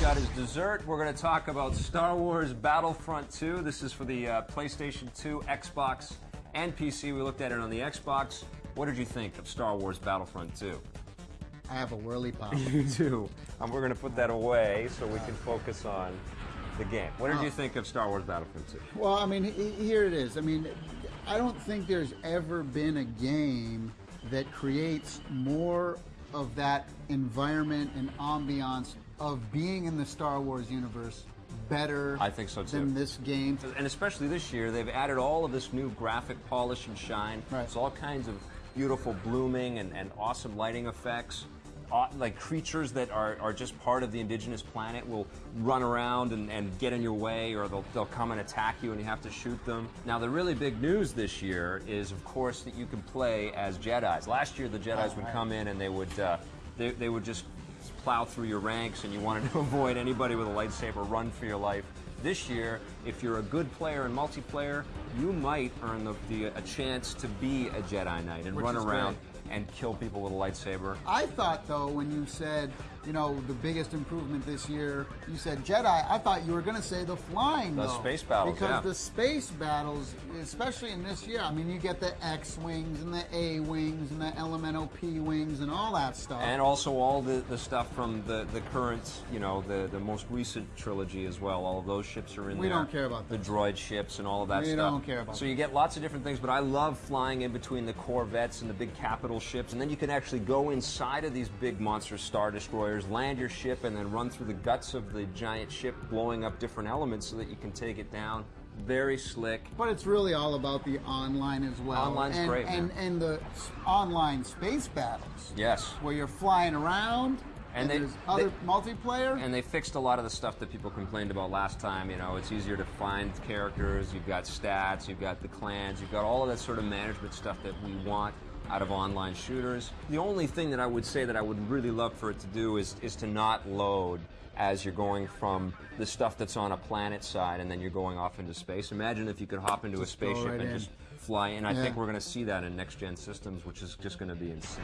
got his dessert. We're going to talk about Star Wars Battlefront 2. This is for the PlayStation 2, Xbox, and PC. We looked at it on the Xbox. What did you think of Star Wars Battlefront 2? I have a whirly pop. You do. We're going to put that away so we can focus on the game. What did you think of Star Wars Battlefront 2? Well, I mean, here it is. I mean, I don't think there's ever been a game that creates more of that environment and ambiance of being in the Star Wars universe better, I think so too, than this game. And especially this year, they've added all of this new graphic polish and shine. Right. It's all kinds of beautiful blooming and awesome lighting effects. Like creatures that are just part of the indigenous planet will run around and get in your way, or they'll come and attack you and you have to shoot them. Now the really big news this year is, of course, that you can play as Jedis. Last year the Jedis would come in and they would just plow through your ranks, and you wanted to avoid anybody with a lightsaber, run for your life. This year, if you're a good player in multiplayer, you might earn a chance to be a Jedi Knight and run around and kill people with a lightsaber. I thought, though, when you said, you know, the biggest improvement this year, you said Jedi, I thought you were going to say the flying, The space battles, because the space battles, especially in this year, I mean, you get the X-Wings and the A-Wings and the Elemental P-Wings and all that stuff. And also all the stuff from the current, you know, the most recent trilogy as well. All of those ships are in there. We don't care about that. The droid ships and all of that stuff. We don't care about that. So you get lots of different things, but I love flying in between the Corvettes and the big capital ships, and then you can actually go inside of these big monster Star Destroyers, land your ship, and then run through the guts of the giant ship, blowing up different elements so that you can take it down. Very slick. But it's really all about the online as well. Online's great, man. And the online space battles. Yes. Where you're flying around, and there's other multiplayer. And they fixed a lot of the stuff that people complained about last time. You know, it's easier to find characters, you've got stats, you've got the clans, you've got all of that sort of management stuff that we want out of online shooters. The only thing that I would say that I would really love for it to do is to not load as you're going from the stuff that's on a planet side and then you're going off into space. Imagine if you could hop into a spaceship and just fly in. I think we're going to see that in next-gen systems, which is just going to be insane.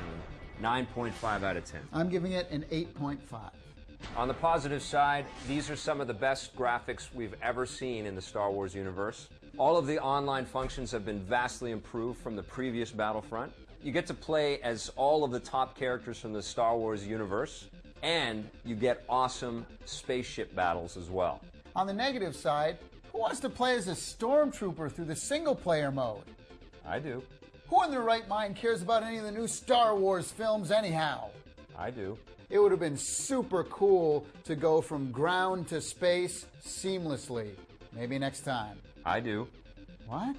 9.5 out of 10. I'm giving it an 8.5. On the positive side, these are some of the best graphics we've ever seen in the Star Wars universe. All of the online functions have been vastly improved from the previous Battlefront. You get to play as all of the top characters from the Star Wars universe, and you get awesome spaceship battles as well. On the negative side, who wants to play as a stormtrooper through the single-player mode? I do. Who in their right mind cares about any of the new Star Wars films anyhow? I do. It would have been super cool to go from ground to space seamlessly. Maybe next time. I do. What?